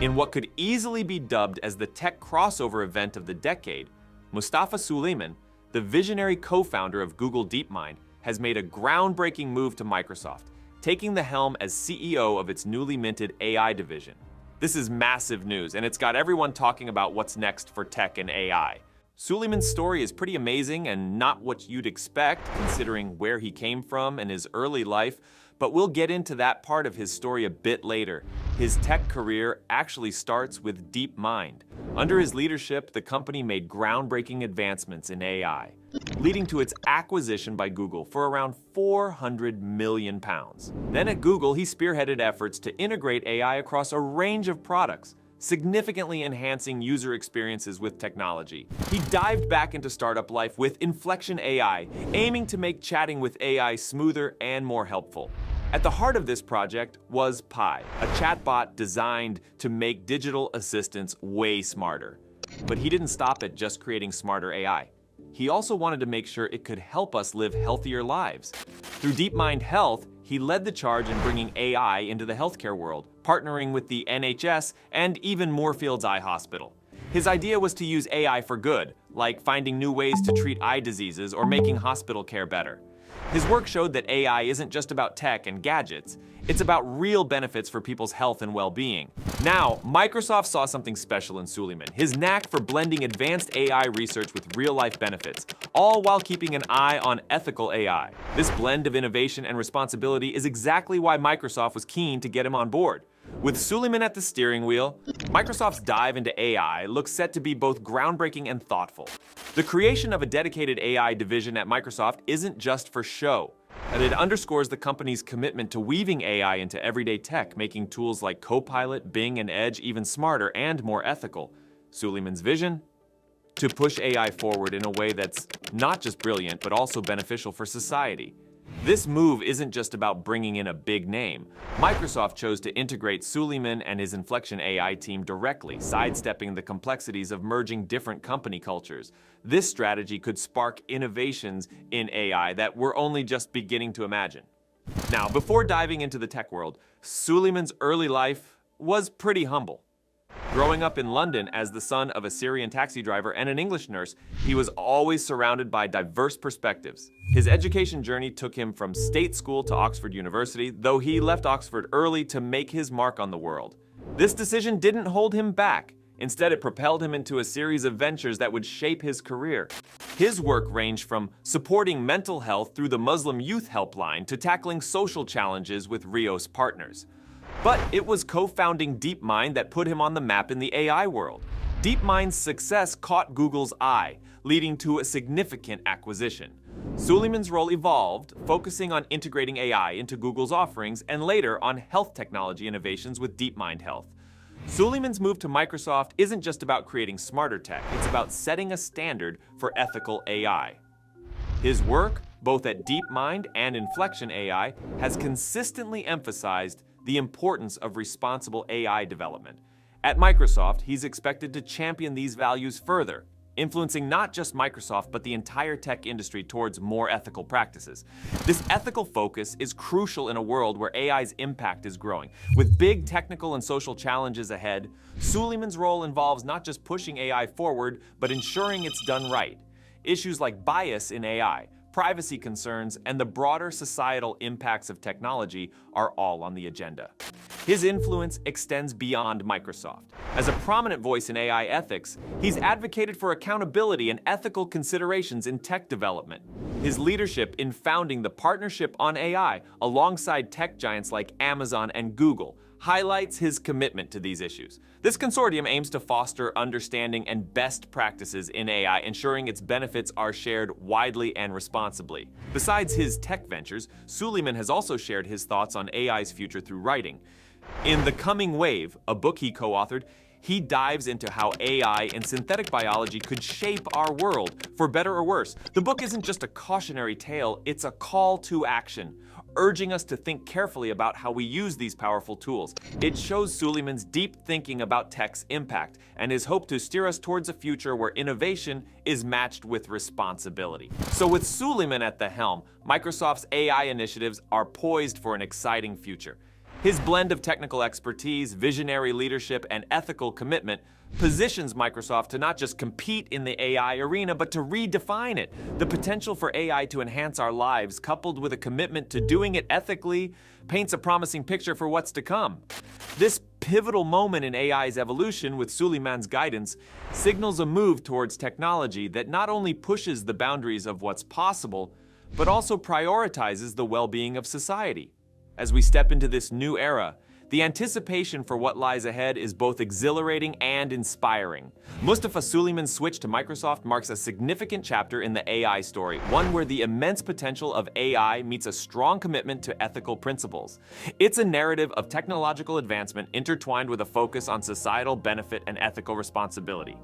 In what could easily be dubbed as the tech crossover event of the decade, Mustafa Suleyman, the visionary co-founder of Google DeepMind, has made a groundbreaking move to Microsoft, taking the helm as CEO of its newly minted AI division. This is massive news, and it's got everyone talking about what's next for tech and AI. Suleyman's story is pretty amazing and not what you'd expect, considering where he came from and his early life, but we'll get into that part of his story a bit later. His tech career actually starts with DeepMind. Under his leadership, the company made groundbreaking advancements in AI, leading to its acquisition by Google for around £400 million. Then at Google, he spearheaded efforts to integrate AI across a range of products, significantly enhancing user experiences with technology. He dived back into startup life with Inflection AI, aiming to make chatting with AI smoother and more helpful. At the heart of this project was Pi, a chatbot designed to make digital assistants way smarter. But he didn't stop at just creating smarter AI. He also wanted to make sure it could help us live healthier lives. Through DeepMind Health, he led the charge in bringing AI into the healthcare world, partnering with the NHS and even Moorfields Eye Hospital. His idea was to use AI for good, like finding new ways to treat eye diseases or making hospital care better. His work showed that AI isn't just about tech and gadgets, it's about real benefits for people's health and well-being. Now, Microsoft saw something special in Suleyman, his knack for blending advanced AI research with real-life benefits, all while keeping an eye on ethical AI. This blend of innovation and responsibility is exactly why Microsoft was keen to get him on board. With Suleyman at the steering wheel, Microsoft's dive into AI looks set to be both groundbreaking and thoughtful. The creation of a dedicated AI division at Microsoft isn't just for show, and it underscores the company's commitment to weaving AI into everyday tech, making tools like Copilot, Bing, and Edge even smarter and more ethical. Suleyman's vision? To push AI forward in a way that's not just brilliant, but also beneficial for society. This move isn't just about bringing in a big name. Microsoft chose to integrate Suleyman and his Inflection AI team directly, sidestepping the complexities of merging different company cultures. This strategy could spark innovations in AI that we're only just beginning to imagine. Now, before diving into the tech world, Suleyman's early life was pretty humble. Growing up in London as the son of a Syrian taxi driver and an English nurse, he was always surrounded by diverse perspectives. His education journey took him from state school to Oxford University, though he left Oxford early to make his mark on the world. This decision didn't hold him back. Instead, it propelled him into a series of ventures that would shape his career. His work ranged from supporting mental health through the Muslim Youth Helpline to tackling social challenges with Rios partners. But it was co-founding DeepMind that put him on the map in the AI world. DeepMind's success caught Google's eye, leading to a significant acquisition. Suleyman's role evolved, focusing on integrating AI into Google's offerings and later on health technology innovations with DeepMind Health. Suleyman's move to Microsoft isn't just about creating smarter tech, it's about setting a standard for ethical AI. His work, both at DeepMind and Inflection AI, has consistently emphasized the importance of responsible AI development. At Microsoft, he's expected to champion these values further, influencing not just Microsoft but the entire tech industry towards more ethical practices. This ethical focus is crucial in a world where AI's impact is growing. With big technical and social challenges ahead, Suleyman's role involves not just pushing AI forward, but ensuring it's done right. Issues like bias in AI, privacy concerns, and the broader societal impacts of technology are all on the agenda. His influence extends beyond Microsoft. As a prominent voice in AI ethics, he's advocated for accountability and ethical considerations in tech development. His leadership in founding the Partnership on AI alongside tech giants like Amazon and Google highlights his commitment to these issues. This consortium aims to foster understanding and best practices in AI, ensuring its benefits are shared widely and responsibly. Besides his tech ventures, Suleyman has also shared his thoughts on AI's future through writing. In The Coming Wave, a book he co-authored, he dives into how AI and synthetic biology could shape our world, for better or worse. The book isn't just a cautionary tale, it's a call to action, urging us to think carefully about how we use these powerful tools. It shows Suleyman's deep thinking about tech's impact and his hope to steer us towards a future where innovation is matched with responsibility. So with Suleyman at the helm, Microsoft's AI initiatives are poised for an exciting future. His blend of technical expertise, visionary leadership, and ethical commitment positions Microsoft to not just compete in the AI arena, but to redefine it. The potential for AI to enhance our lives, coupled with a commitment to doing it ethically, paints a promising picture for what's to come. This pivotal moment in AI's evolution, with Suleyman's guidance, signals a move towards technology that not only pushes the boundaries of what's possible, but also prioritizes the well-being of society. As we step into this new era, the anticipation for what lies ahead is both exhilarating and inspiring. Mustafa Suleyman's switch to Microsoft marks a significant chapter in the AI story, one where the immense potential of AI meets a strong commitment to ethical principles. It's a narrative of technological advancement intertwined with a focus on societal benefit and ethical responsibility.